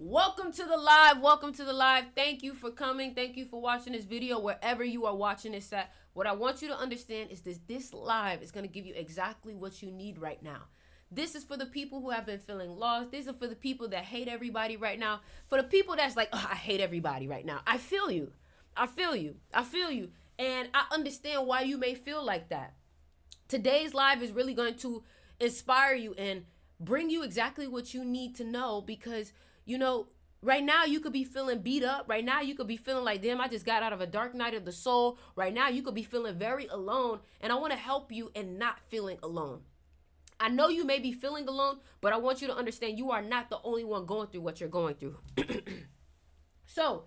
Welcome to the live. Welcome to the live. Thank you for coming. Thank you for watching this video wherever you are watching this at. What I want you to understand is this live is going to give you exactly what you need right now. This is for the people who have been feeling lost. This is for the people that hate everybody right now. For the people that's like, oh, I hate everybody right now. I feel you. I feel you. I feel you. And I understand why you may feel like that. Today's live is really going to inspire you and bring you exactly what you need to know because, right now you could be feeling beat up. Right now you could be feeling like, damn, I just got out of a dark night of the soul. Right now you could be feeling very alone. And I want to help you in not feeling alone. I know you may be feeling alone, but I want you to understand you are not the only one going through what you're going through. So,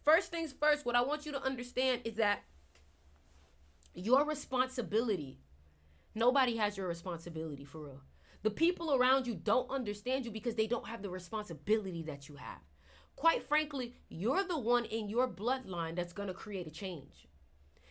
first things first, what I want you to understand is that your responsibility, nobody has your responsibility for real. The people around you don't understand you because they don't have the responsibility that you have. Quite frankly, you're the one in your bloodline that's going to create a change.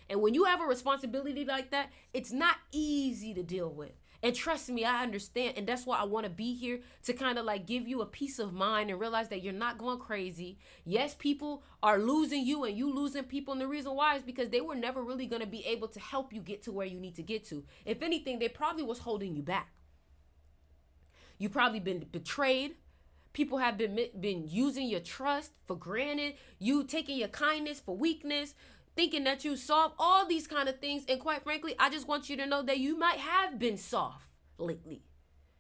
And when you have a responsibility like that, it's not easy to deal with. And trust me, I understand. And that's why I want to be here to kind of like give you a peace of mind and realize that you're not going crazy. Yes, people are losing you and you losing people. And the reason why is because they were never really going to be able to help you get to where you need to get to. If anything, they probably was holding you back. You probably been betrayed. People have been using your trust for granted. You taking your kindness for weakness, thinking that you soft, all these kind of things. And quite frankly, I just want you to know that you might have been soft lately.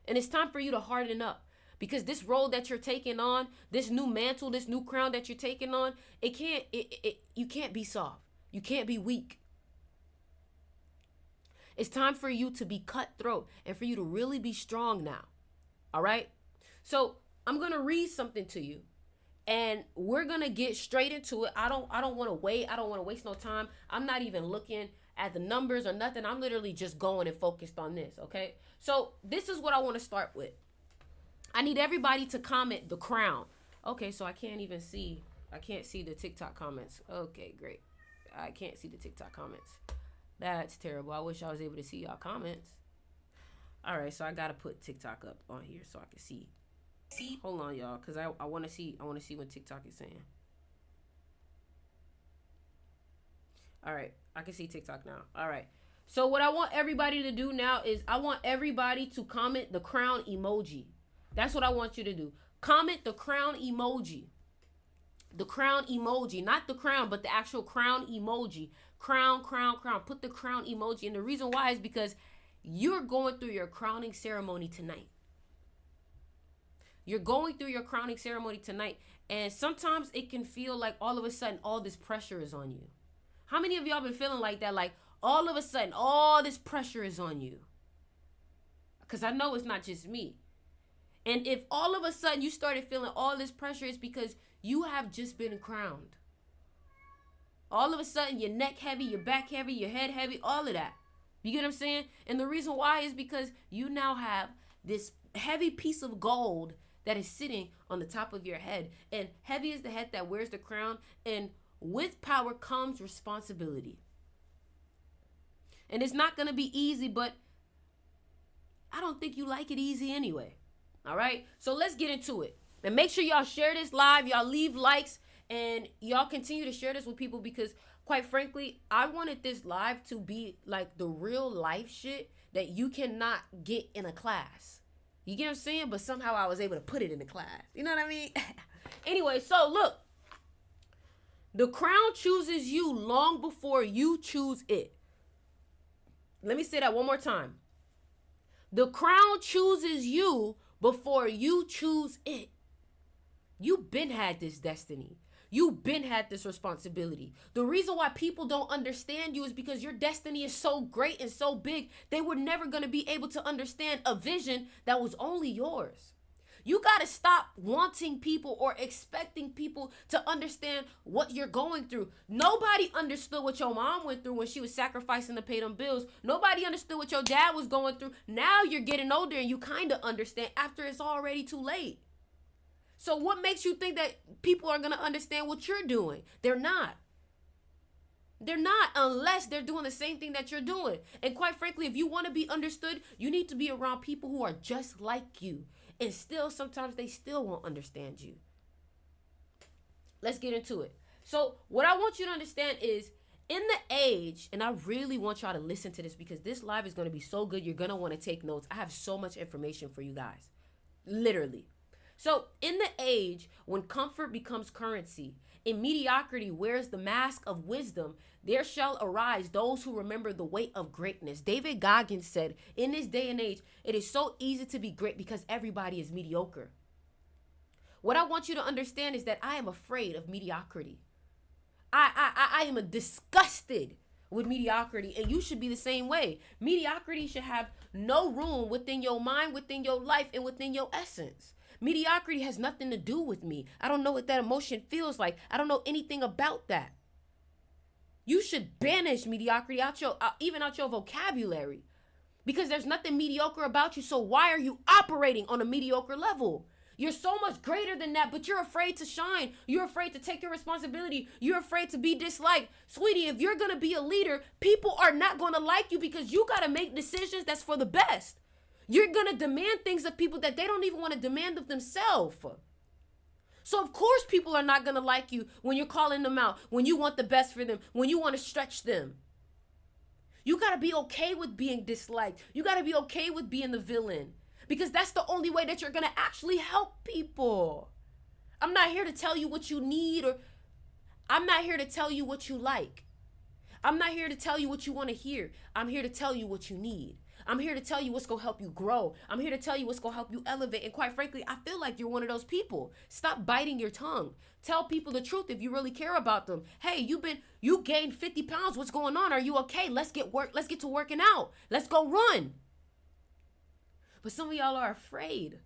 And it's time for you to harden up. Because this role that you're taking on, this new mantle, this new crown that you're taking on, you can't be soft. You can't be weak. It's time for you to be cutthroat and for you to really be strong now. All right. So I'm going to read something to you and we're going to get straight into it. I don't want to wait. I don't want to waste no time. I'm not even looking at the numbers or nothing. I'm literally just going and focused on this. Okay. So this is what I want to start with. I need everybody to comment the crown. Okay. So I can't see the TikTok comments. Okay, great. I can't see the TikTok comments. That's terrible. I wish I was able to see y'all comments. All right, so I gotta put TikTok up on here so I can see. Hold on, y'all, cause I want to see what TikTok is saying. All right, I can see TikTok now. All right, so what I want everybody to do now is I want everybody to comment the crown emoji. That's what I want you to do. Comment the crown emoji. The crown emoji, not the crown, but the actual crown emoji. Crown, crown, crown. Put the crown emoji, and the reason why is because you're going through your crowning ceremony tonight. You're going through your crowning ceremony tonight. And sometimes it can feel like all of a sudden all this pressure is on you. How many of y'all been feeling like that? Like all of a sudden all this pressure is on you. Because I know it's not just me. And if all of a sudden you started feeling all this pressure, it's because you have just been crowned. All of a sudden your neck heavy, your back heavy, your head heavy, all of that. You get what I'm saying? And the reason why is because you now have this heavy piece of gold that is sitting on the top of your head. And heavy is the head that wears the crown. And with power comes responsibility. And it's not going to be easy, but I don't think you like it easy anyway. All right? So let's get into it. And make sure y'all share this live. Y'all leave likes. And y'all continue to share this with people because, quite frankly, I wanted this live to be like the real life shit that you cannot get in a class. You get what I'm saying? But somehow I was able to put it in the class. You know what I mean? Anyway, so look. The crown chooses you long before you choose it. Let me say that one more time. The crown chooses you before you choose it. You've been had this destiny. You've been had this responsibility. The reason why people don't understand you is because your destiny is so great and so big, they were never going to be able to understand a vision that was only yours. You got to stop wanting people or expecting people to understand what you're going through. Nobody understood what your mom went through when she was sacrificing to pay them bills. Nobody understood what your dad was going through. Now you're getting older and you kind of understand after it's already too late. So what makes you think that people are going to understand what you're doing? They're not. They're not unless they're doing the same thing that you're doing. And quite frankly, if you want to be understood, you need to be around people who are just like you. And still, sometimes they still won't understand you. let's get into it. So, what I want you to understand is in the age, and I really want y'all to listen to this because this live is going to be so good. You're going to want to take notes. I have so much information for you guys. Literally. So, in the age when comfort becomes currency and mediocrity wears the mask of wisdom, there shall arise those who remember the weight of greatness. David Goggins said, in this day and age, it is so easy to be great because everybody is mediocre. What I want you to understand is that I am afraid of mediocrity. I am disgusted with mediocrity, and you should be the same way. Mediocrity should have no room within your mind, within your life, and within your essence. Mediocrity has nothing to do with me. I don't know what that emotion feels like. I don't know anything about that. You should banish mediocrity even out your vocabulary, because there's nothing mediocre about you. So why are you operating on a mediocre level? You're so much greater than that, but you're afraid to shine. You're afraid to take your responsibility. You're afraid to be disliked. Sweetie, if you're going to be a leader, people are not going to like you because you got to make decisions that's for the best. You're going to demand things of people that they don't even want to demand of themselves. So of course people are not going to like you when you're calling them out, when you want the best for them, when you want to stretch them. You got to be okay with being disliked. You got to be okay with being the villain. Because that's the only way that you're going to actually help people. I'm not here to tell you what you need, or I'm not here to tell you what you like. I'm not here to tell you what you want to hear. I'm here to tell you what you need. I'm here to tell you what's going to help you grow. I'm here to tell you what's going to help you elevate. And quite frankly, I feel like you're one of those people. Stop biting your tongue. Tell people the truth if you really care about them. Hey, you gained 50 pounds. What's going on? Are you okay? Let's get to working out. Let's go run. But some of y'all are afraid.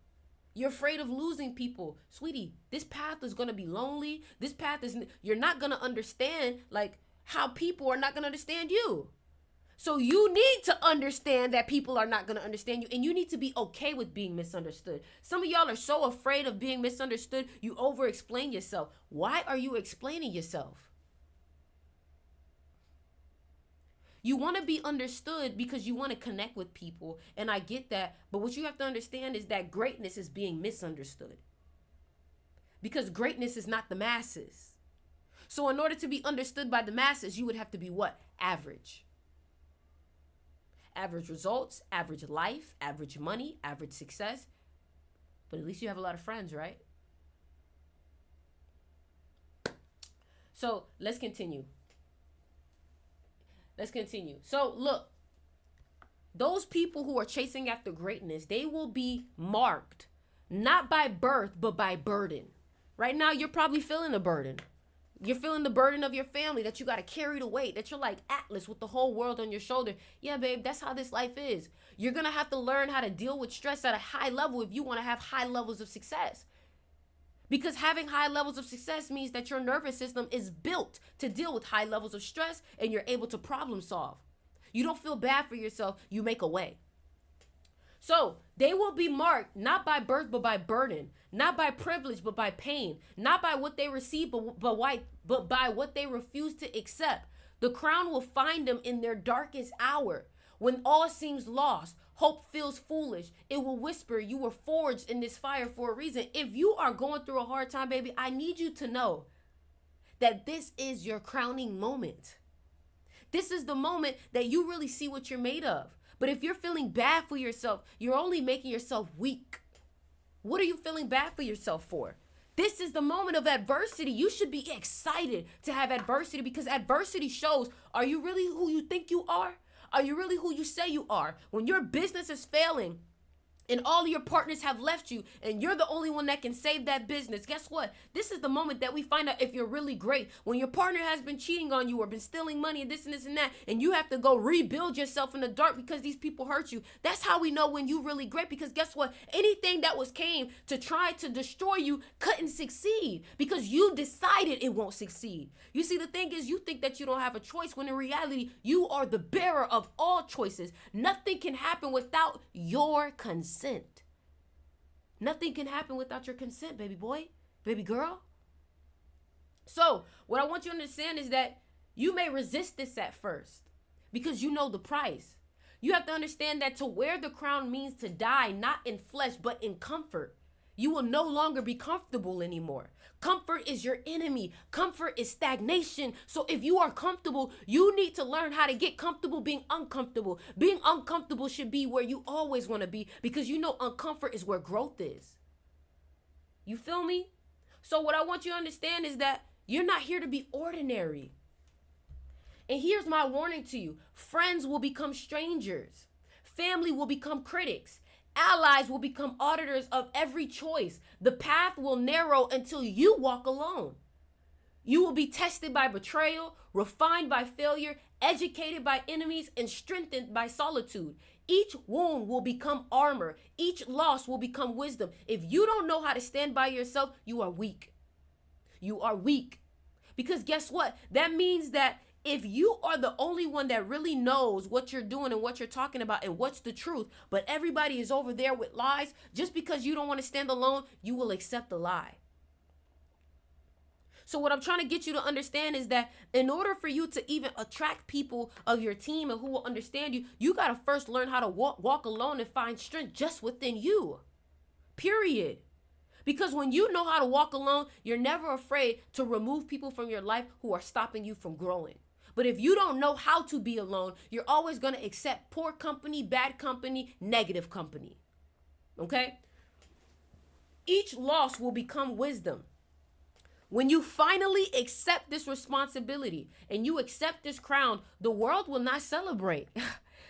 You're afraid of losing people. Sweetie, this path is going to be lonely. This path you're not going to understand like how people are not going to understand you. So you need to understand that people are not going to understand you, and you need to be okay with being misunderstood. Some of y'all are so afraid of being misunderstood, you over-explain yourself. Why are you explaining yourself? You want to be understood because you want to connect with people, and I get that. But what you have to understand is that greatness is being misunderstood. Because greatness is not the masses. So in order to be understood by the masses, you would have to be what? Average. Average results, average life, average money, average success. But at least you have a lot of friends, right? So let's continue. So look, those people who are chasing after greatness, they will be marked not by birth, but by burden. Right now, you're probably feeling a burden. You're feeling the burden of your family, that you got to carry the weight, that you're like Atlas with the whole world on your shoulder. Yeah, babe, that's how this life is. You're going to have to learn how to deal with stress at a high level if you want to have high levels of success. Because having high levels of success means that your nervous system is built to deal with high levels of stress, and you're able to problem solve. You don't feel bad for yourself. You make a way. So they will be marked not by birth, but by burden, not by privilege, but by pain, not by what they receive, but by what they refuse to accept. The crown will find them in their darkest hour. When all seems lost, hope feels foolish. It will whisper, you were forged in this fire for a reason. If you are going through a hard time, baby, I need you to know that this is your crowning moment. This is the moment that you really see what you're made of. But if you're feeling bad for yourself, you're only making yourself weak. What are you feeling bad for yourself for? This is the moment of adversity. You should be excited to have adversity, because adversity shows, are you really who you think you are? Are you really who you say you are? When your business is failing and all of your partners have left you and you're the only one that can save that business, guess what? This is the moment that we find out if you're really great. When your partner has been cheating on you or been stealing money and this and that, and you have to go rebuild yourself in the dark because these people hurt you. That's how we know when you're really great, because guess what? Anything that came to try to destroy you couldn't succeed because you decided it won't succeed. You see, the thing is, you think that you don't have a choice when in reality, you are the bearer of all choices. Nothing can happen without your consent. Nothing can happen without your consent, baby boy, baby girl. So what I want you to understand is that you may resist this at first because you know the price. You have to understand that to wear the crown means to die, not in flesh, but in comfort. You will no longer be comfortable anymore. Comfort is your enemy. Comfort is stagnation. So if you are comfortable, you need to learn how to get comfortable being uncomfortable. Being uncomfortable should be where you always want to be, because you know uncomfort is where growth is. You feel me? So what I want you to understand is that you're not here to be ordinary. And here's my warning to you. Friends will become strangers. Family will become critics. Allies will become auditors of every choice. The path will narrow until you walk alone. You will be tested by betrayal, refined by failure, educated by enemies, and strengthened by solitude. Each wound will become armor. Each loss will become wisdom. If you don't know how to stand by yourself, you are weak. You are weak. Because guess what? That means that if you are the only one that really knows what you're doing and what you're talking about and what's the truth, but everybody is over there with lies, just because you don't want to stand alone, you will accept the lie. So what I'm trying to get you to understand is that in order for you to even attract people of your team and who will understand you, you got to first learn how to walk alone and find strength just within you. Period. Because when you know how to walk alone, you're never afraid to remove people from your life who are stopping you from growing. But if you don't know how to be alone, you're always going to accept poor company, bad company, negative company. Okay? Each loss will become wisdom. When you finally accept this responsibility and you accept this crown, the world will not celebrate.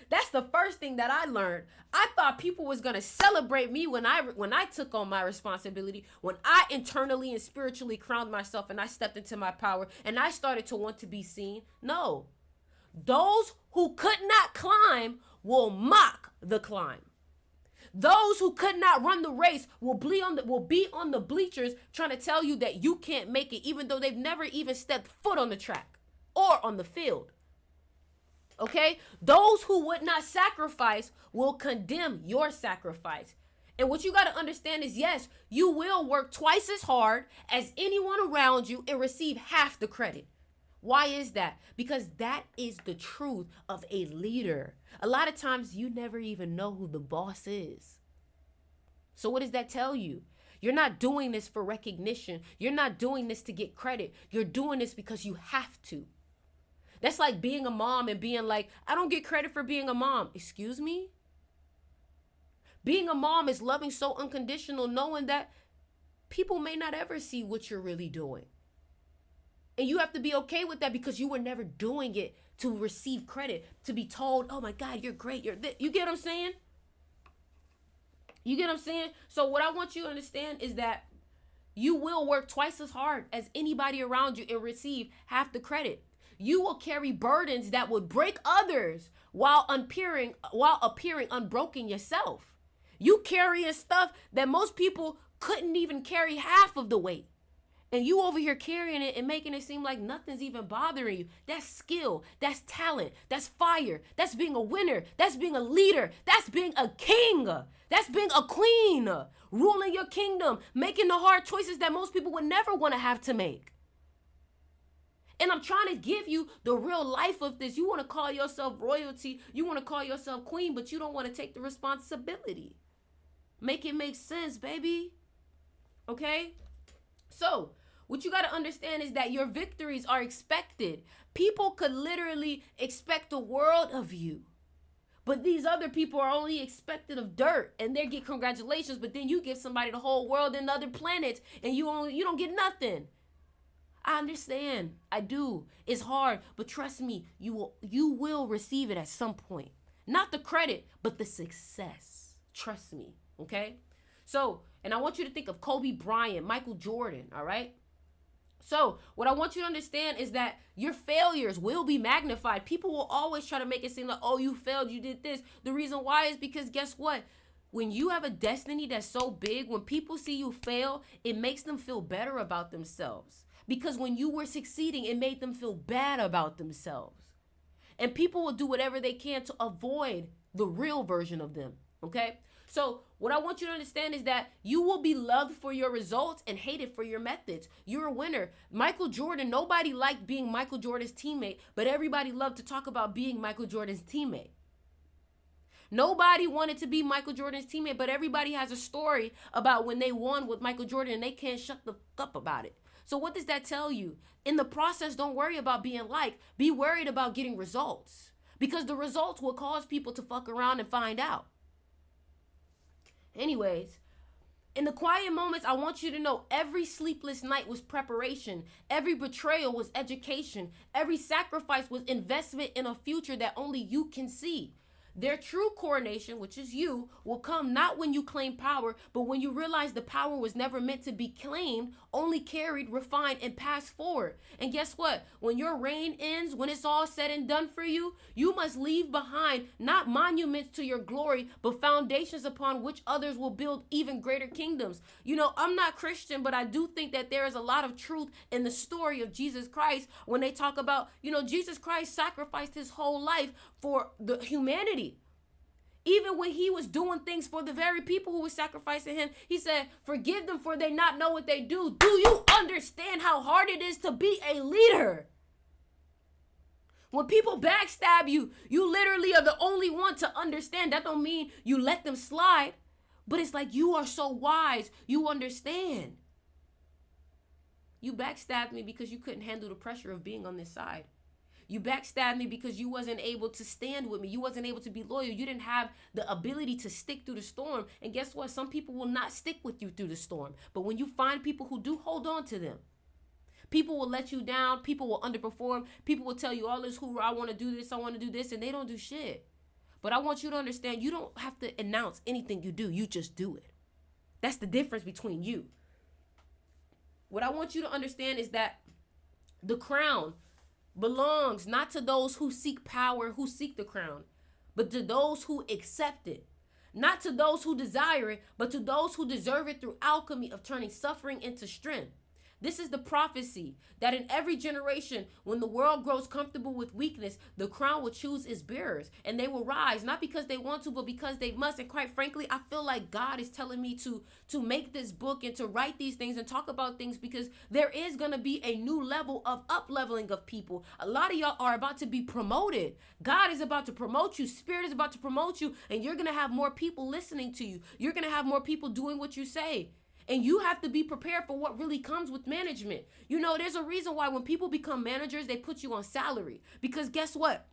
That's the first thing that I learned. I thought people was going to celebrate me when I took on my responsibility, when I internally and spiritually crowned myself and I stepped into my power and I started to want to be seen. No. Those who could not climb will mock the climb. Those who could not run the race will be on the bleachers trying to tell you that you can't make it, even though they've never even stepped foot on the track or on the field. Okay? Those who would not sacrifice will condemn your sacrifice. And what you got to understand is, yes, you will work twice as hard as anyone around you and receive half the credit. Why is that? Because that is the truth of a leader. A lot of times you never even know who the boss is. So what does that tell you? You're not doing this for recognition. You're not doing this to get credit. You're doing this because you have to. That's like being a mom and being like, I don't get credit for being a mom. Excuse me? Being a mom is loving so unconditional, knowing that people may not ever see what you're really doing. And you have to be okay with that, because you were never doing it to receive credit, to be told, oh my God, you're great. You're this. You get what I'm saying? You get what I'm saying? So what I want you to understand is that you will work twice as hard as anybody around you and receive half the credit. You will carry burdens that would break others while appearing unbroken yourself. You carrying stuff that most people couldn't even carry half of the weight. And you over here carrying it and making it seem like nothing's even bothering you. That's skill. That's talent. That's fire. That's being a winner. That's being a leader. That's being a king. That's being a queen. Ruling your kingdom. Making the hard choices that most people would never want to have to make. And I'm trying to give you the real life of this. You want to call yourself royalty. You want to call yourself queen, but you don't want to take the responsibility. Make it make sense, baby. Okay? So, what you got to understand is that your victories are expected. People could literally expect the world of you. But these other people are only expected of dirt, and they get congratulations, but then you give somebody the whole world and other planets, and you don't get nothing. I understand. I do. It's hard, but trust me, you will receive it at some point. Not the credit, but the success. Trust me, okay? So, and I want you to think of Kobe Bryant, Michael Jordan, all right? So, what I want you to understand is that your failures will be magnified. People will always try to make it seem like, oh, you failed, you did this. The reason why is because guess what? When you have a destiny that's so big, when people see you fail, it makes them feel better about themselves. Because when you were succeeding, it made them feel bad about themselves. And people will do whatever they can to avoid the real version of them, okay? So what I want you to understand is that you will be loved for your results and hated for your methods. You're a winner. Michael Jordan, nobody liked being Michael Jordan's teammate, but everybody loved to talk about being Michael Jordan's teammate. Nobody wanted to be Michael Jordan's teammate, but everybody has a story about when they won with Michael Jordan and they can't shut the fuck up about it. So what does that tell you? In the process, don't worry about being liked. Be worried about getting results. Because the results will cause people to fuck around and find out. Anyways, in the quiet moments, I want you to know every sleepless night was preparation. Every betrayal was education. Every sacrifice was investment in a future that only you can see. Their true coronation, which is you, will come not when you claim power, but when you realize the power was never meant to be claimed, only carried, refined, and passed forward. And guess what? When your reign ends, when it's all said and done for you, you must leave behind not monuments to your glory, but foundations upon which others will build even greater kingdoms. You know, I'm not Christian, but I do think that there is a lot of truth in the story of Jesus Christ when they talk about, you know, Jesus Christ sacrificed his whole life for the humanity. Even when he was doing things for the very people who were sacrificing him, he said, forgive them for they not know what they do. Do you understand how hard it is to be a leader? When people backstab you, you literally are the only one to understand. That don't mean you let them slide, but it's like you are so wise, you understand. You backstabbed me because you couldn't handle the pressure of being on this side. You backstabbed me because you wasn't able to stand with me. You wasn't able to be loyal. You didn't have the ability to stick through the storm. And guess what? Some people will not stick with you through the storm. But when you find people who do, hold on to them. People will let you down. People will underperform. People will tell you all this hoorah, I want to do this, I want to do this, and they don't do shit. But I want you to understand, you don't have to announce anything you do. You just do it. That's the difference between you. What I want you to understand is that the crown belongs not to those who seek power, who seek the crown, but to those who accept it. Not to those who desire it, but to those who deserve it through alchemy of turning suffering into strength. This is the prophecy that in every generation, when the world grows comfortable with weakness, the crown will choose its bearers and they will rise, not because they want to, but because they must. And quite frankly, I feel like God is telling me to make this book and to write these things and talk about things because there is going to be a new level of up-leveling of people. A lot of y'all are about to be promoted. God is about to promote you. Spirit is about to promote you, and you're going to have more people listening to you. You're going to have more people doing what you say. And you have to be prepared for what really comes with management. You know, there's a reason why when people become managers, they put you on salary. Because guess what?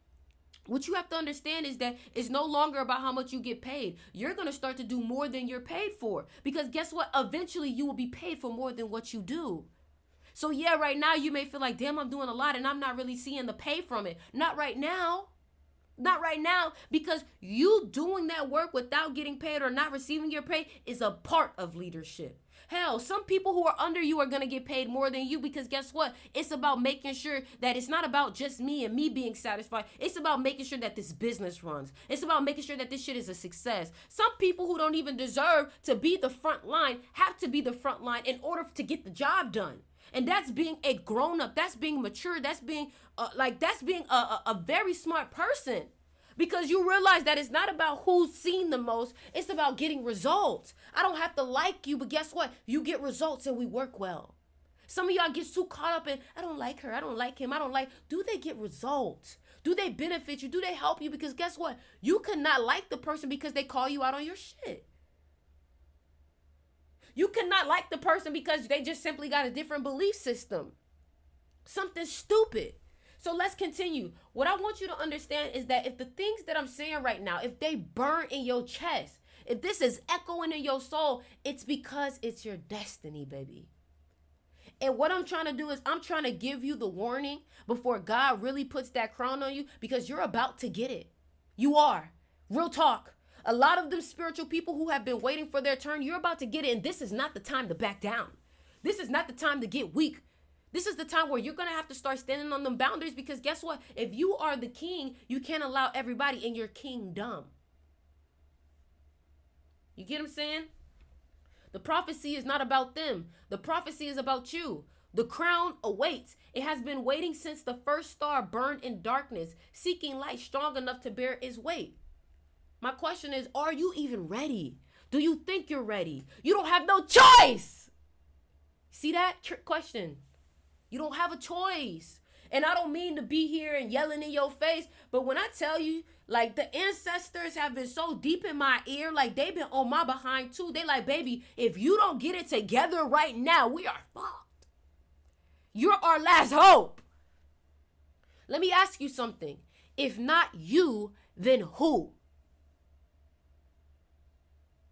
What you have to understand is that it's no longer about how much you get paid. You're going to start to do more than you're paid for. Because guess what? Eventually, you will be paid for more than what you do. So yeah, right now, you may feel like, damn, I'm doing a lot and I'm not really seeing the pay from it. Not right now. Not right now, because you doing that work without getting paid or not receiving your pay is a part of leadership. Hell, some people who are under you are going to get paid more than you because guess what? It's about making sure that it's not about just me and me being satisfied. It's about making sure that this business runs. It's about making sure that this shit is a success. Some people who don't even deserve to be the front line have to be the front line in order to get the job done. And that's being a grown-up. That's being mature. That's being a very smart person. Because you realize that it's not about who's seen the most. It's about getting results. I don't have to like you, but guess what? You get results and we work well. Some of y'all get so caught up in, I don't like her. I don't like him. Do they get results? Do they benefit you? Do they help you? Because guess what? You could not like the person because they call you out on your shit. You cannot like the person because they just simply got a different belief system. Something stupid. So let's continue. What I want you to understand is that if the things that I'm saying right now, if they burn in your chest, if this is echoing in your soul, it's because it's your destiny, baby. And what I'm trying to do is I'm trying to give you the warning before God really puts that crown on you because you're about to get it. You are. Real talk. A lot of them spiritual people who have been waiting for their turn, you're about to get it. And this is not the time to back down. This is not the time to get weak. This is the time where you're going to have to start standing on them boundaries because guess what? If you are the king, you can't allow everybody in your kingdom. You get what I'm saying? The prophecy is not about them. The prophecy is about you. The crown awaits. It has been waiting since the first star burned in darkness, seeking light strong enough to bear its weight. My question is, are you even ready? Do you think you're ready? You don't have no choice. See that? Trick question. You don't have a choice. And I don't mean to be here and yelling in your face, but when I tell you, Like the ancestors have been so deep in my ear, like they've been on my behind too. They like, baby, if you don't get it together right now, we are fucked. You're our last hope. Let me ask you something. If not you, then who?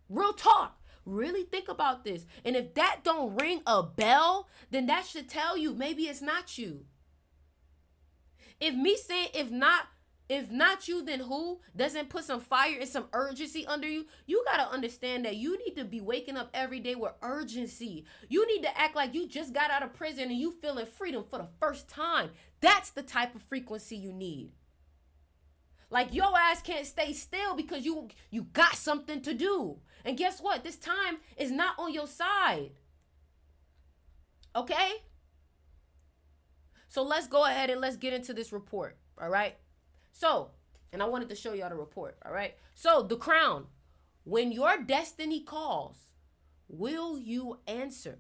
Real talk. Really think about this. And if that don't ring a bell, then that should tell you maybe it's not you. If me saying if not you, then who doesn't put some fire and some urgency under you, you got to understand that you need to be waking up every day with urgency. You need to act like you just got out of prison and you feeling freedom for the first time. That's the type of frequency you need. Like your ass can't stay still because you got something to do. And guess what? This time is not on your side. Okay? So let's go ahead and let's get into this report. All right? So, and I wanted to show y'all the report. All right? So, the crown. When your destiny calls, will you answer?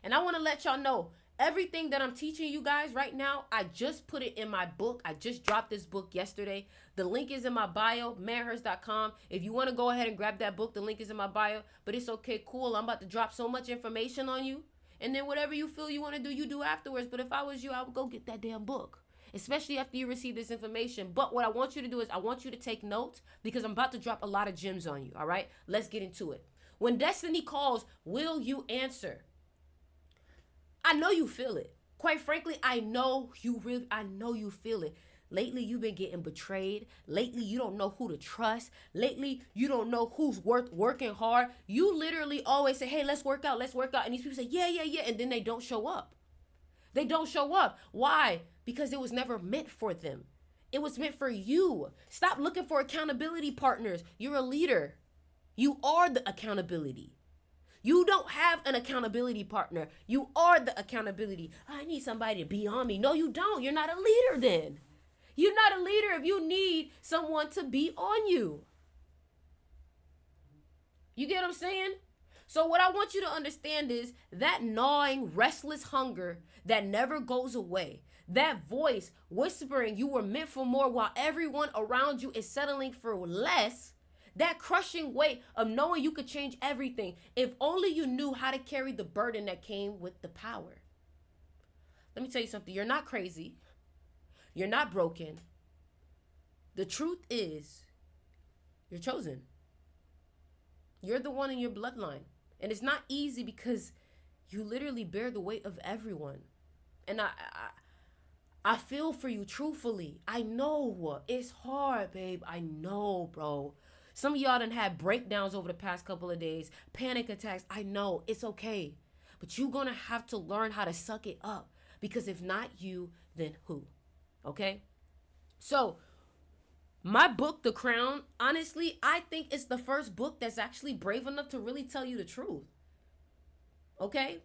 And I want to let y'all know, everything that I'm teaching you guys right now, I just put it in my book. I just dropped this book yesterday. The link is in my bio, manhurst.com. If you want to go ahead and grab that book, the link is in my bio. But it's okay, cool. I'm about to drop so much information on you. And then whatever you feel you want to do, you do afterwards. But if I was you, I would go get that damn book. Especially after you receive this information. But what I want you to do is I want you to take notes because I'm about to drop a lot of gems on you. All right? Let's get into it. When destiny calls, will you answer? I know you feel it. Quite frankly, I know you feel it. Lately, you've been getting betrayed. Lately, you don't know who to trust. Lately, you don't know who's working hard. You literally always say, hey, let's work out. And these people say, yeah. And then they don't show up. They don't show up. Why? Because it was never meant for them. It was meant for you. Stop looking for accountability partners. You're a leader. You are the accountability. You don't have an accountability partner. You are the accountability. I need somebody to be on me. No, you don't. You're not a leader then. You're not a leader if you need someone to be on you. You get what I'm saying? So what I want you to understand is that gnawing, restless hunger that never goes away. That voice whispering you were meant for more while everyone around you is settling for less. That crushing weight of knowing you could change everything. If only you knew how to carry the burden that came with the power. Let me tell you something. You're not crazy. You're not broken. The truth is, you're chosen. You're the one in your bloodline. And it's not easy because you literally bear the weight of everyone. And I feel for you, truthfully. I know it's hard, babe. I know, bro. Some of y'all done had breakdowns over the past couple of days, panic attacks. I know, it's okay. But you're going to have to learn how to suck it up. Because if not you, then who? Okay? So, my book, The Crown, honestly, I think it's the first book that's actually brave enough to really tell you the truth. Okay?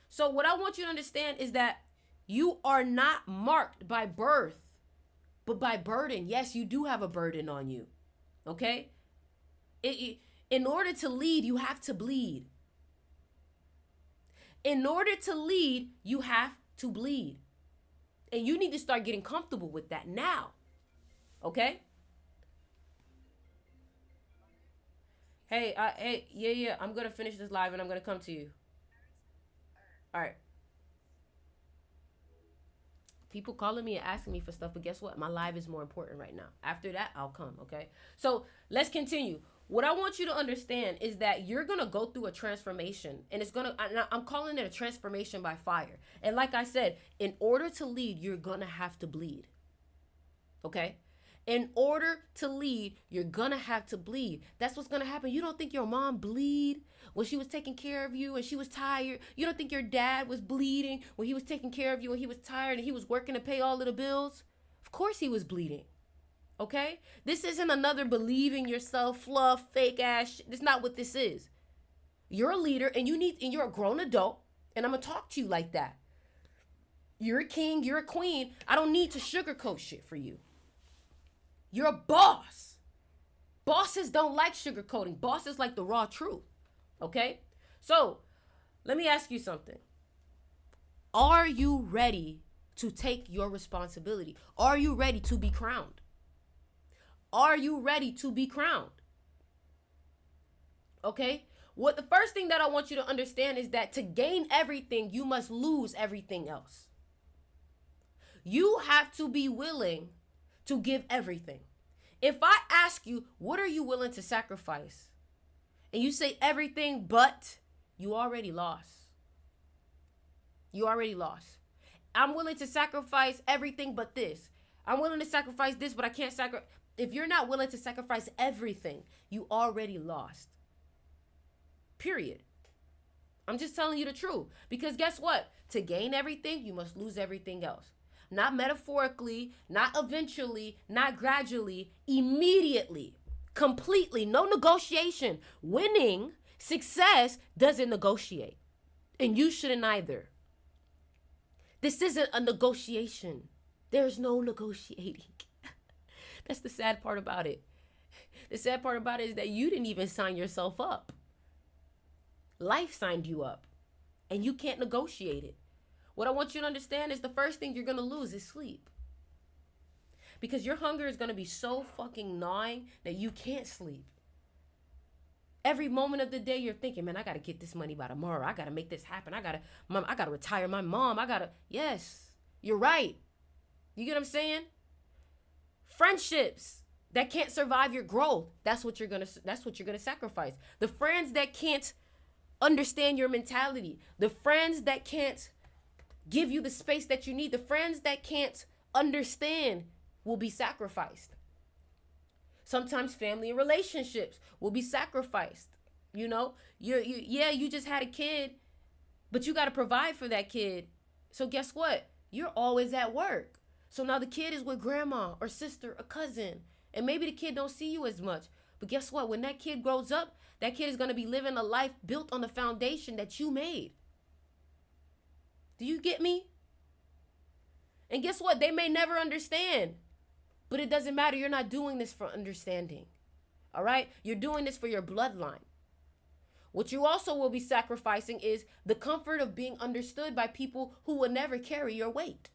So, what I want you to understand is that you are not marked by birth, but by burden. Yes, you do have a burden on you. Okay? In order to lead, you have to bleed. In order to lead, you have to bleed. And you need to start getting comfortable with that now. Okay? Hey, yeah, I'm going to finish this live and I'm going to come to you. All right. People calling me and asking me for stuff, but guess what? My live is more important right now. After that, I'll come, okay? So let's continue. What I want you to understand is that you're going to go through a transformation, and I'm calling it a transformation by fire. And like I said, in order to lead, you're going to have to bleed. Okay? In order to lead, you're going to have to bleed. That's what's going to happen. You don't think your mom bleed when she was taking care of you and she was tired? You don't think your dad was bleeding when he was taking care of you and he was tired and he was working to pay all of the bills? Of course he was bleeding. Okay? This isn't another believing yourself, fluff, fake ass shit. That's not what this is. You're a leader and you're a grown adult, and I'm going to talk to you like that. You're a king, you're a queen. I don't need to sugarcoat shit for you. You're a boss. Bosses don't like sugarcoating. Bosses like the raw truth. Okay? So, let me ask you something. Are you ready to take your responsibility? Are you ready to be crowned? Are you ready to be crowned? Okay? What the first thing that I want you to understand is that to gain everything, you must lose everything else. You have to be willing to give everything. If I ask you, what are you willing to sacrifice? And you say everything but, you already lost. You already lost. I'm willing to sacrifice everything but this. I'm willing to sacrifice this, but I can't sacrifice. If you're not willing to sacrifice everything, you already lost. Period. I'm just telling you the truth. Because guess what? To gain everything, you must lose everything else. Not metaphorically, not eventually, not gradually, immediately, completely, no negotiation. Winning, success doesn't negotiate. And you shouldn't either. This isn't a negotiation. There's no negotiating. That's the sad part about it. The sad part about it is that you didn't even sign yourself up. Life signed you up, and you can't negotiate it. What I want you to understand is the first thing you're going to lose is sleep. Because your hunger is going to be so fucking gnawing that you can't sleep. Every moment of the day you're thinking, man, I got to get this money by tomorrow. I got to make this happen. I got to retire my mom. Yes, you're right. You get what I'm saying? Friendships that can't survive your growth. That's what you're going to sacrifice. The friends that can't understand your mentality. The friends that can't give you the space that you need. The friends that can't understand will be sacrificed. Sometimes family and relationships will be sacrificed. You know, you just had a kid, but you got to provide for that kid. So guess what? You're always at work. So now the kid is with grandma or sister or cousin, and maybe the kid don't see you as much. But guess what? When that kid grows up, that kid is going to be living a life built on the foundation that you made. Do you get me? And guess what? They may never understand. But it doesn't matter. You're not doing this for understanding. All right? You're doing this for your bloodline. What you also will be sacrificing is the comfort of being understood by people who will never carry your weight.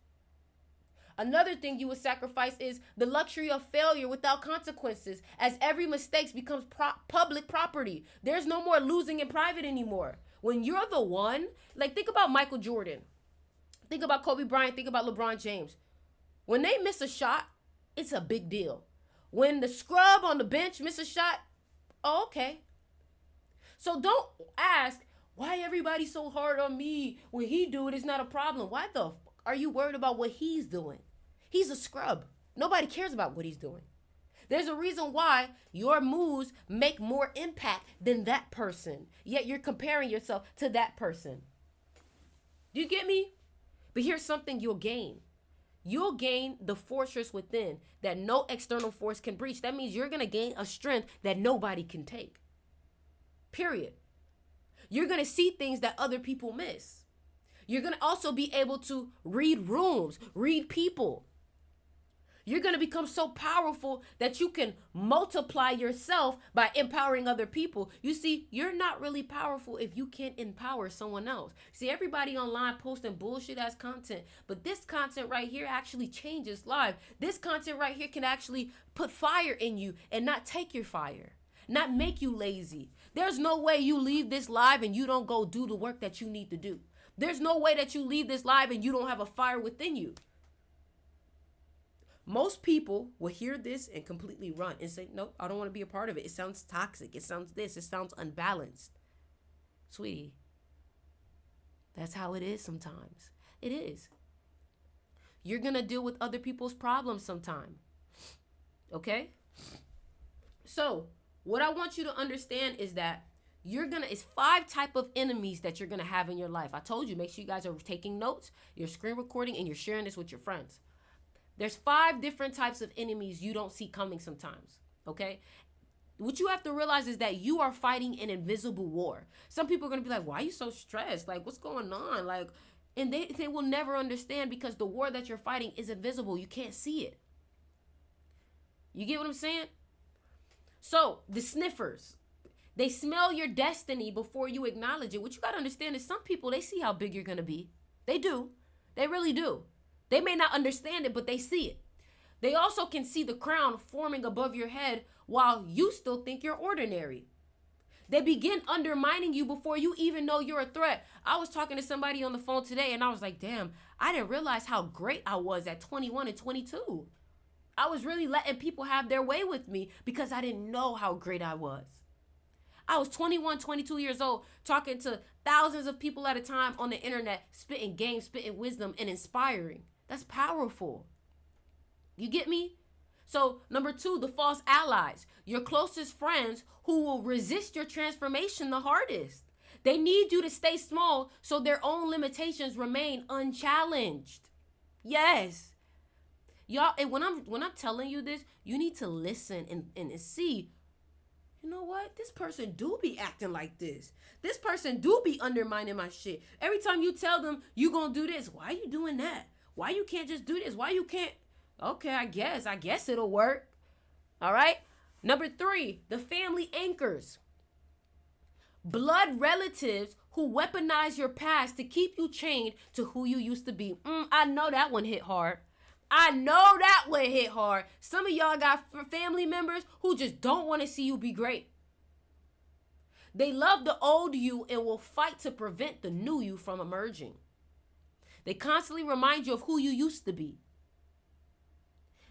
Another thing you would sacrifice is the luxury of failure without consequences, as every mistake becomes public property. There's no more losing in private anymore. When you're the one, like think about Michael Jordan. Think about Kobe Bryant. Think about LeBron James. When they miss a shot, it's a big deal. When the scrub on the bench miss a shot, oh, okay. So don't ask, why everybody so hard on me? When he do it, it's not a problem. Why the fuck are you worried about what he's doing? He's a scrub. Nobody cares about what he's doing. There's a reason why your moves make more impact than that person. Yet you're comparing yourself to that person. Do you get me? But here's something you'll gain. You'll gain the fortress within that no external force can breach. That means you're going to gain a strength that nobody can take. Period. You're going to see things that other people miss. You're going to also be able to read rooms, read people. You're going to become so powerful that you can multiply yourself by empowering other people. You see, you're not really powerful if you can't empower someone else. See, everybody online posting bullshit ass content, but this content right here actually changes lives. This content right here can actually put fire in you and not take your fire, not make you lazy. There's no way you leave this live and you don't go do the work that you need to do. There's no way that you leave this live and you don't have a fire within you. Most people will hear this and completely run and say, nope, I don't want to be a part of it. It sounds toxic. It sounds this. It sounds unbalanced. Sweetie, that's how it is sometimes. It is. You're going to deal with other people's problems sometime. Okay? So, what I want you to understand is that it's 5 type of enemies that you're going to have in your life. I told you, make sure you guys are taking notes, you're screen recording, and you're sharing this with your friends. There's 5 different types of enemies you don't see coming sometimes, okay? What you have to realize is that you are fighting an invisible war. Some people are going to be like, why are you so stressed? Like, what's going on? Like, and they will never understand because the war that you're fighting is invisible. You can't see it. You get what I'm saying? So, the sniffers, they smell your destiny before you acknowledge it. What you got to understand is some people, they see how big you're going to be. They do. They really do. They may not understand it, but they see it. They also can see the crown forming above your head while you still think you're ordinary. They begin undermining you before you even know you're a threat. I was talking to somebody on the phone today and I was like, damn, I didn't realize how great I was at 21 and 22. I was really letting people have their way with me because I didn't know how great I was. I was 21, 22 years old, talking to thousands of people at a time on the internet, spitting game, spitting wisdom, and inspiring. That's powerful. You get me? So, number 2, the false allies, your closest friends who will resist your transformation the hardest. They need you to stay small so their own limitations remain unchallenged. Yes. Y'all, and when I'm telling you this, you need to listen and see, you know what? This person do be acting like this. This person do be undermining my shit. Every time you tell them you gonna do this, why you doing that? Why you can't just do this? Why you can't? Okay, I guess it'll work. All right. Number 3, the family anchors. Blood relatives who weaponize your past to keep you chained to who you used to be. I know that one hit hard. Some of y'all got family members who just don't want to see you be great. They love the old you and will fight to prevent the new you from emerging. They constantly remind you of who you used to be.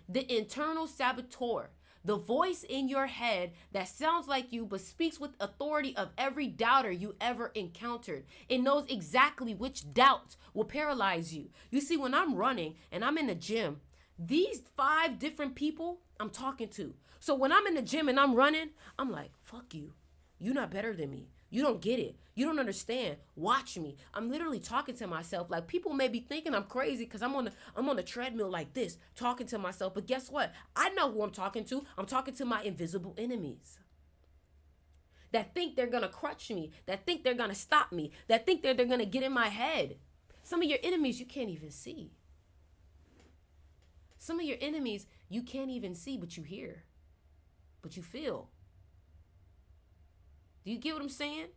The internal saboteur, the voice in your head that sounds like you but speaks with authority of every doubter you ever encountered. It knows exactly which doubts will paralyze you. You see, when I'm running and I'm in the gym, these 5 different people I'm talking to. So when I'm in the gym and I'm running, I'm like, fuck you. You're not better than me. You don't get it. You don't understand. Watch me. I'm literally talking to myself. Like, people may be thinking I'm crazy because I'm on the treadmill like this, talking to myself. But guess what? I know who I'm talking to. I'm talking to my invisible enemies that think they're going to crutch me, that think they're going to stop me, that think they're going to get in my head. Some of your enemies you can't even see. Some of your enemies you can't even see, but you hear, but you feel. Do you get what I'm saying?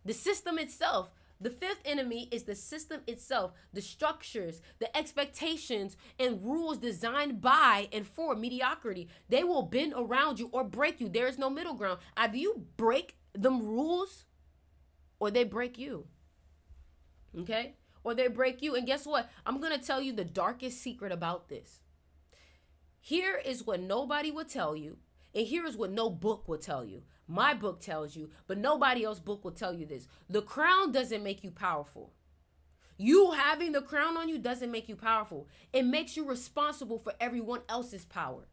The system itself. The 5th enemy is the system itself, the structures, the expectations, and rules designed by and for mediocrity. They will bend around you or break you. There is no middle ground. Either you break them rules or they break you. Okay? Or they break you. And guess what? I'm going to tell you the darkest secret about this. Here is what nobody will tell you, and here is what no book will tell you. My book tells you, but nobody else's book will tell you this. The crown doesn't make you powerful. You having the crown on you doesn't make you powerful. It makes you responsible for everyone else's power.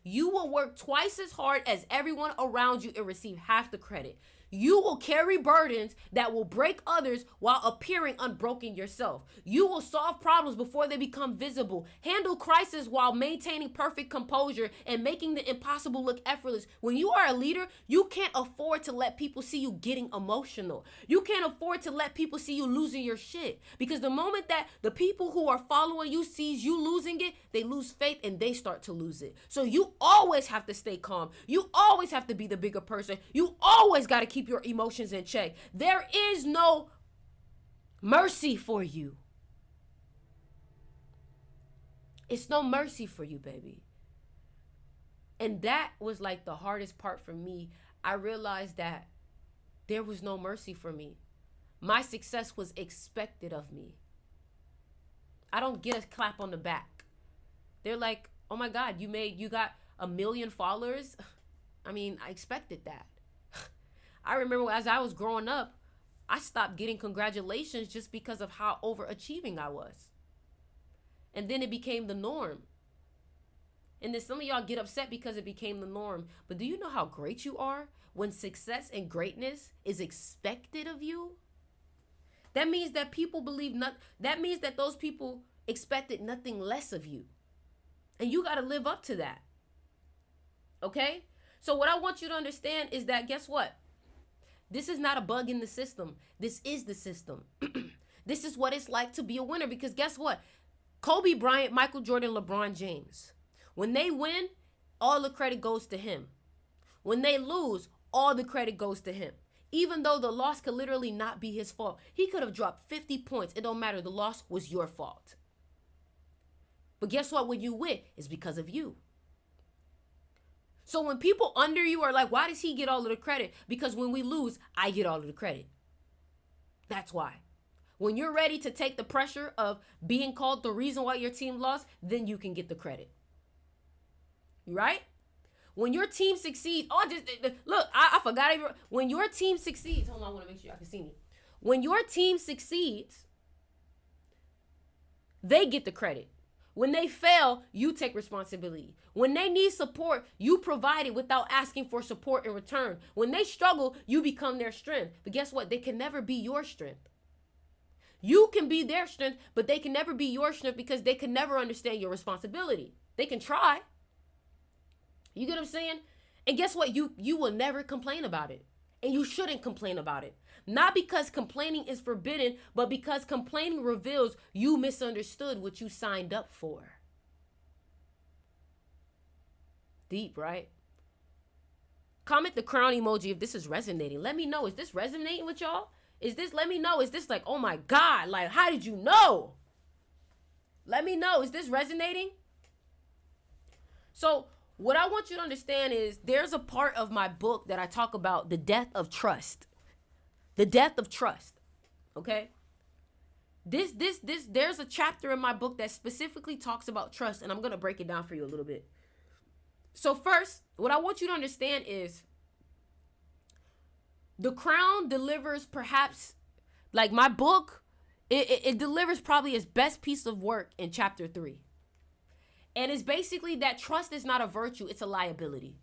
You will work twice as hard as everyone around you and receive half the credit. You will carry burdens that will break others while appearing unbroken yourself. You will solve problems before they become visible, handle crisis while maintaining perfect composure and making the impossible look effortless. When you are a leader, you can't afford to let people see you getting emotional. You can't afford to let people see you losing your shit, because the moment that the people who are following you sees you losing it, they lose faith and they start to lose it. So you always have to stay calm. You always have to be the bigger person. You always got to keep your emotions in check. There is no mercy for you. It's no mercy for you, baby. And that was like the hardest part for me. I realized that there was no mercy for me. My success was expected of me. I don't get a clap on the back. They're like, oh my God, you got 1 million followers. I mean, I expected that. I remember as I was growing up, I stopped getting congratulations just because of how overachieving I was. And then it became the norm. And then some of y'all get upset because it became the norm. But do you know how great you are when success and greatness is expected of you? That means that people that means that those people expected nothing less of you. And you got to live up to that. Okay? So what I want you to understand is that, guess what? This is not a bug in the system. This is the system. This is what it's like to be a winner, because guess what? Kobe Bryant, Michael Jordan, LeBron James. When they win, all the credit goes to him. When they lose, all the credit goes to him. Even though the loss could literally not be his fault. He could have dropped 50 points. It don't matter. The loss was your fault. But guess what? When you win, it's because of you. So when people under you are like, why does he get all of the credit? Because when we lose, I get all of the credit. That's why. When you're ready to take the pressure of being called the reason why your team lost, then you can get the credit. Right? When your team succeeds, I forgot. When your team succeeds, hold on, I want to make sure y'all can see me. When your team succeeds, they get the credit. When they fail, you take responsibility. When they need support, you provide it without asking for support in return. When they struggle, you become their strength. But guess what? They can never be your strength. You can be their strength, but they can never be your strength because they can never understand your responsibility. They can try. You get what I'm saying? And guess what? You will never complain about it. And you shouldn't complain about it. Not because complaining is forbidden, but because complaining reveals you misunderstood what you signed up for. Deep, right? Comment the crown emoji if this is resonating. Let me know. Is this resonating with y'all? Let me know. Is this like, oh my God, like, how did you know? Let me know. Is this resonating? So what I want you to understand is there's a part of my book that I talk about the death of trust. The death of trust. Okay? There's a chapter in my book that specifically talks about trust, and I'm going to break it down for you a little bit. So first, what I want you to understand is The Crown delivers perhaps, like my book, it delivers probably its best piece of work in chapter 3. And it's basically that trust is not a virtue, it's a liability.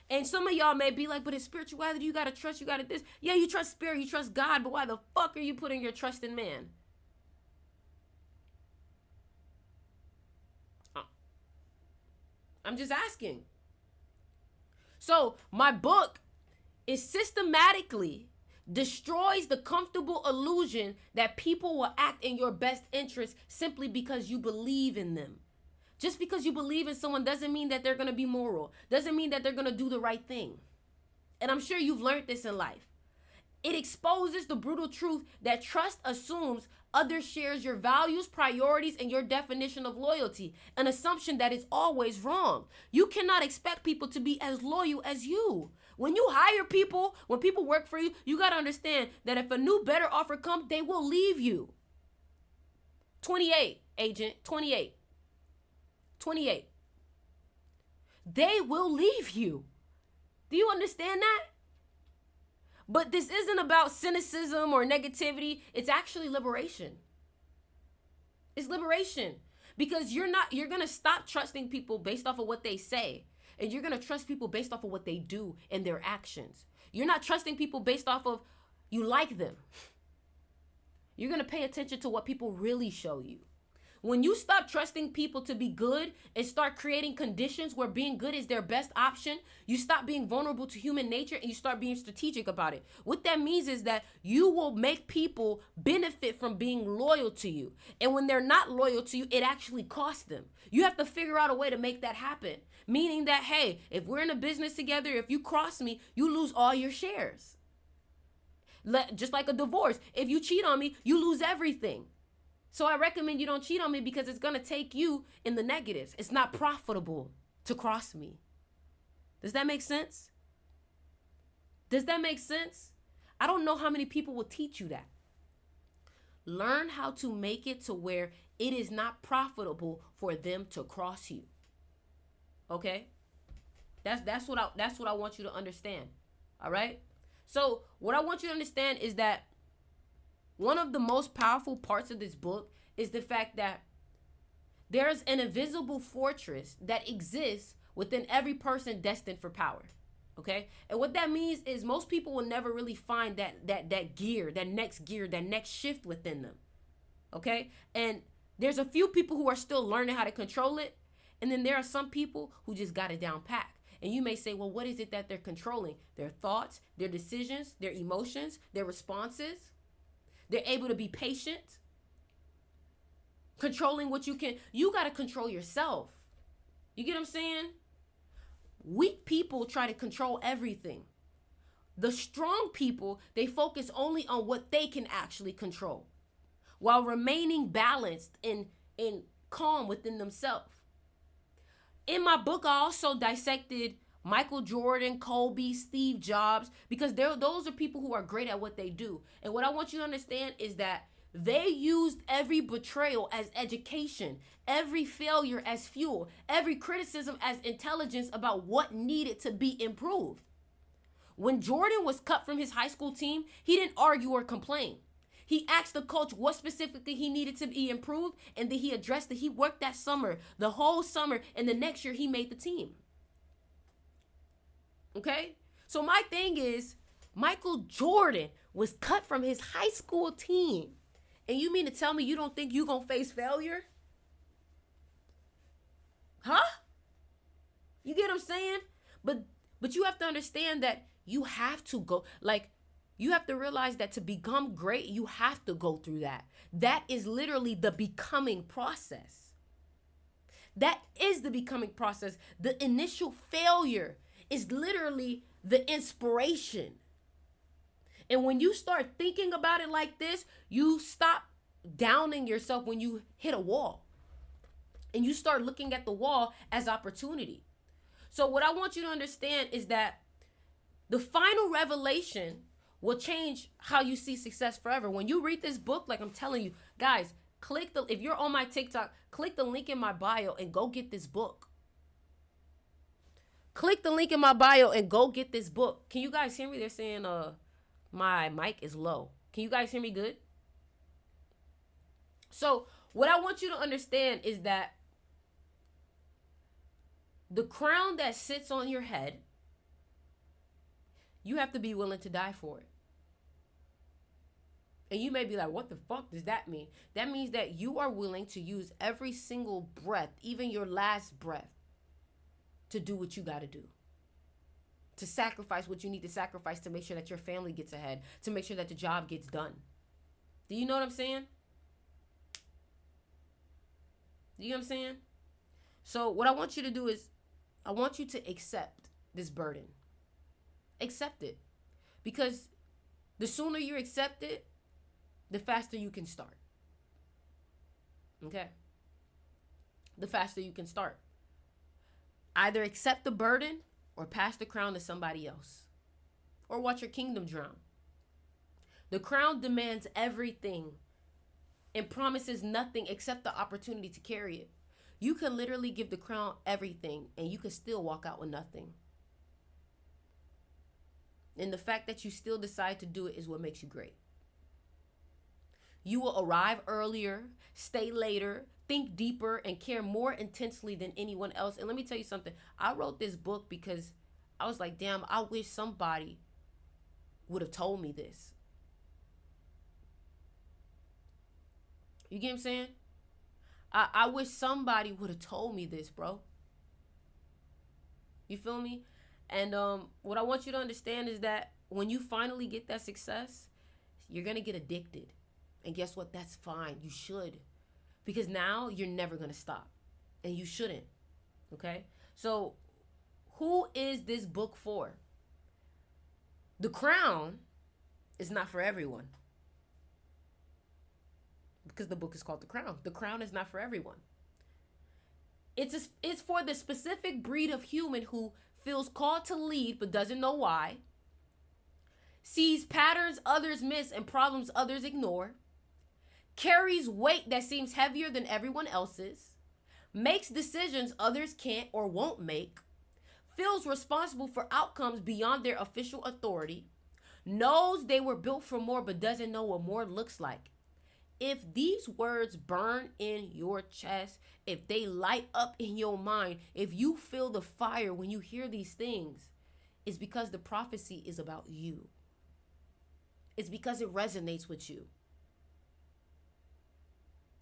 And some of y'all may be like, but in spirituality, you got to trust, you got to this. Yeah, you trust spirit, you trust God, but why the fuck are you putting your trust in man? I'm just asking. So my book is systematically destroys the comfortable illusion that people will act in your best interest simply because you believe in them. Just because you believe in someone doesn't mean that they're going to be moral. Doesn't mean that they're going to do the right thing. And I'm sure you've learned this in life. It exposes the brutal truth that trust assumes others shares your values, priorities, and your definition of loyalty, an assumption that is always wrong. You cannot expect people to be as loyal as you. When you hire people, when people work for you, you got to understand that if a new better offer comes, they will leave you. 28, agent, 28. They will leave you. Do you understand that? But this isn't about cynicism or negativity. It's actually liberation. It's liberation. Because you're going to stop trusting people based off of what they say. And you're going to trust people based off of what they do and their actions. You're not trusting people based off of you like them. You're going to pay attention to what people really show you. When you stop trusting people to be good and start creating conditions where being good is their best option, you stop being vulnerable to human nature and you start being strategic about it. What that means is that you will make people benefit from being loyal to you. And when they're not loyal to you, it actually costs them. You have to figure out a way to make that happen. Meaning that, hey, if we're in a business together, if you cross me, you lose all your shares. Just like a divorce. If you cheat on me, you lose everything. So I recommend you don't cheat on me because it's going to take you in the negatives. It's not profitable to cross me. Does that make sense? Does that make sense? I don't know how many people will teach you that. Learn how to make it to where it is not profitable for them to cross you. Okay? That's what I want you to understand. All right? So what I want you to understand is that one of the most powerful parts of this book is the fact that there's an invisible fortress that exists within every person destined for power. Okay? And what that means is most people will never really find that gear, that next shift within them. Okay? And there's a few people who are still learning how to control it. And then there are some people who just got it down pat. And you may say, well, what is it that they're controlling? Their thoughts, their decisions, their emotions, their responses. They're able to be patient. Controlling what you can. You got to control yourself. You get what I'm saying? Weak people try to control everything. The strong people, they focus only on what they can actually control while remaining balanced in calm within themselves. In my book, I also dissected Michael Jordan, Kobe, Steve Jobs, because those are people who are great at what they do. And what I want you to understand is that they used every betrayal as education, every failure as fuel, every criticism as intelligence about what needed to be improved. When Jordan was cut from his high school team, he didn't argue or complain. He asked the coach what specifically he needed to be improved, and then he addressed it. He worked that summer, the whole summer, and the next year he made the team. Okay? So my thing is, Michael Jordan was cut from his high school team. And you mean to tell me you don't think you're going to face failure? Huh? You get what I'm saying? But you have to understand that you have to go, like, you have to realize that to become great, you have to go through that. That is literally the becoming process. That is the becoming process. The initial failure is literally the inspiration. And when you start thinking about it like this, you stop downing yourself when you hit a wall. And you start looking at the wall as opportunity. So what I want you to understand is that the final revelation will change how you see success forever. When you read this book, like I'm telling you, guys, if you're on my TikTok, click the link in my bio and go get this book. Click the link in my bio and go get this book. Can you guys hear me? They're saying my mic is low. Can you guys hear me good? So what I want you to understand is that the crown that sits on your head, you have to be willing to die for it. And you may be like, what the fuck does that mean? That means that you are willing to use every single breath, even your last breath, to do what you got to do. To sacrifice what you need to sacrifice to make sure that your family gets ahead, to make sure that the job gets done. Do you know what I'm saying? Do you know what I'm saying? So what I want you to do is, I want you to accept this burden. Accept it. Because the sooner you accept it, the faster you can start. Okay? The faster you can start. Either accept the burden or pass the crown to somebody else. Or watch your kingdom drown. The crown demands everything and promises nothing except the opportunity to carry it. You can literally give the crown everything and you can still walk out with nothing. And the fact that you still decide to do it is what makes you great. You will arrive earlier, stay later, think deeper, and care more intensely than anyone else. And let me tell you something. I wrote this book because I was like, damn, I wish somebody would have told me this. You get what I'm saying? I wish somebody would have told me this, bro. You feel me? And what I want you to understand is that when you finally get that success, you're going to get addicted. And guess what? That's fine. You should. Because now you're never going to stop. And you shouldn't. Okay? So who is this book for? The crown is not for everyone. Because the book is called The Crown. The crown is not for everyone. It's for the specific breed of human who feels called to lead but doesn't know why, sees patterns others miss and problems others ignore, carries weight that seems heavier than everyone else's, makes decisions others can't or won't make, feels responsible for outcomes beyond their official authority, knows they were built for more but doesn't know what more looks like. If these words burn in your chest, if they light up in your mind, if you feel the fire when you hear these things, it's because the prophecy is about you. It's because it resonates with you.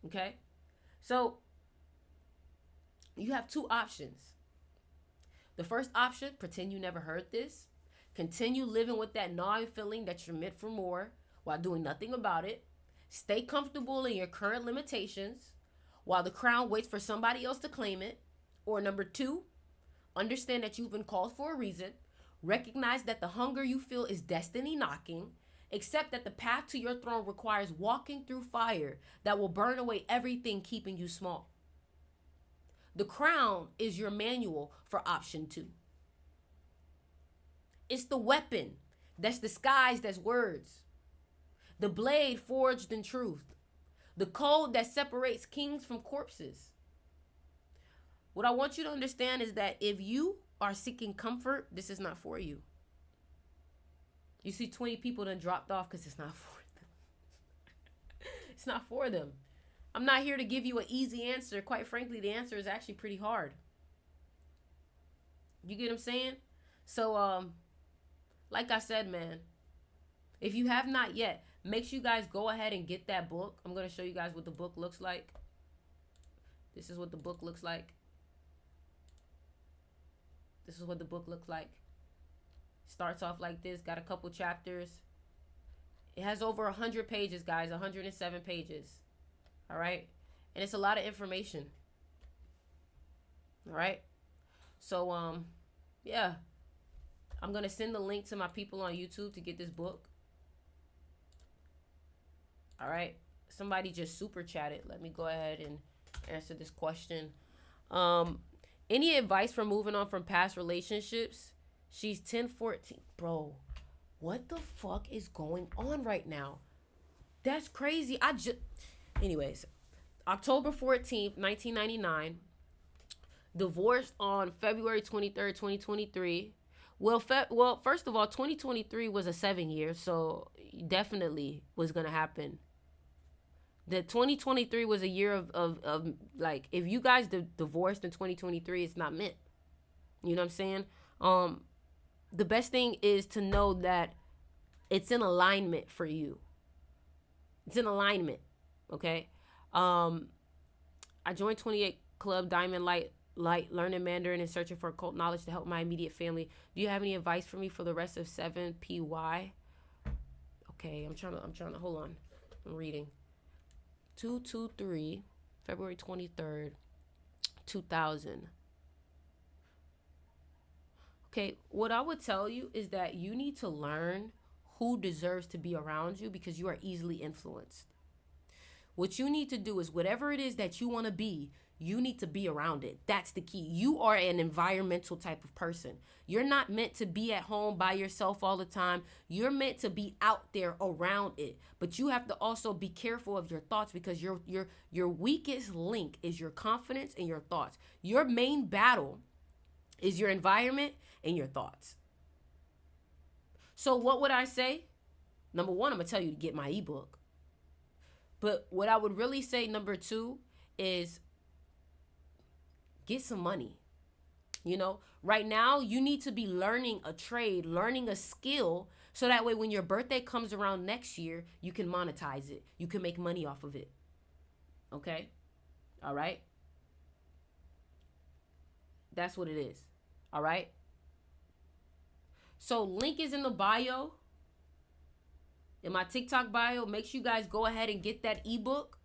Okay? So, you have two options. The first option, pretend you never heard this. Continue living with that gnawing feeling that you're meant for more while doing nothing about it. Stay comfortable in your current limitations while the crown waits for somebody else to claim it. Or number two, understand that you've been called for a reason. Recognize that the hunger you feel is destiny knocking. Accept that the path to your throne requires walking through fire that will burn away everything keeping you small. The crown is your manual for option 2. It's the weapon that's disguised as words, the blade forged in truth, the code that separates kings from corpses. What I want you to understand is that if you are seeking comfort, this is not for you. You see 20 people done dropped off because it's not for them. It's not for them. I'm not here to give you an easy answer. Quite frankly, the answer is actually pretty hard. You get what I'm saying? So, like I said, man, if you have not yet, make sure you guys go ahead and get that book. I'm going to show you guys what the book looks like. This is what the book looks like. This is what the book looks like. Starts off like this, got a couple chapters. It has over 100 pages, guys, 107 pages. All right? And it's a lot of information. All right? So, yeah. I'm going to send the link to my people on YouTube to get this book. All right? Somebody just super chatted. Let me go ahead and answer this question. Any advice for moving on from past relationships? She's 10-14. Bro, what the fuck is going on right now? That's crazy. Anyways, October 14th, 1999. Divorced on February 23rd, 2023. Well, first of all, 2023 was a 7-year, so definitely was going to happen. The 2023 was a year of like, if you guys divorced in 2023, it's not meant. You know what I'm saying? The best thing is to know that it's in alignment for you. It's in alignment. Okay. I joined 28 Club Diamond Light, learning Mandarin and searching for occult knowledge to help my immediate family. Do you have any advice for me for the rest of 7PY? Okay, I'm trying to hold on. I'm reading. 223, February 23rd, 2000. Okay, what I would tell you is that you need to learn who deserves to be around you because you are easily influenced. What you need to do is whatever it is that you want to be, you need to be around it. That's the key. You are an environmental type of person. You're not meant to be at home by yourself all the time. You're meant to be out there around it. But you have to also be careful of your thoughts because your weakest link is your confidence and your thoughts. Your main battle is your environment and your thoughts. So what would I say? Number one, I'm going to tell you to get my ebook. But what I would really say, number two, is get some money. You know, right now you need to be learning a trade, learning a skill, so that way when your birthday comes around next year, you can monetize it. You can make money off of it. Okay? All right? That's what it is. All right? So link is in the bio. In my TikTok bio. Make sure you guys go ahead and get that ebook.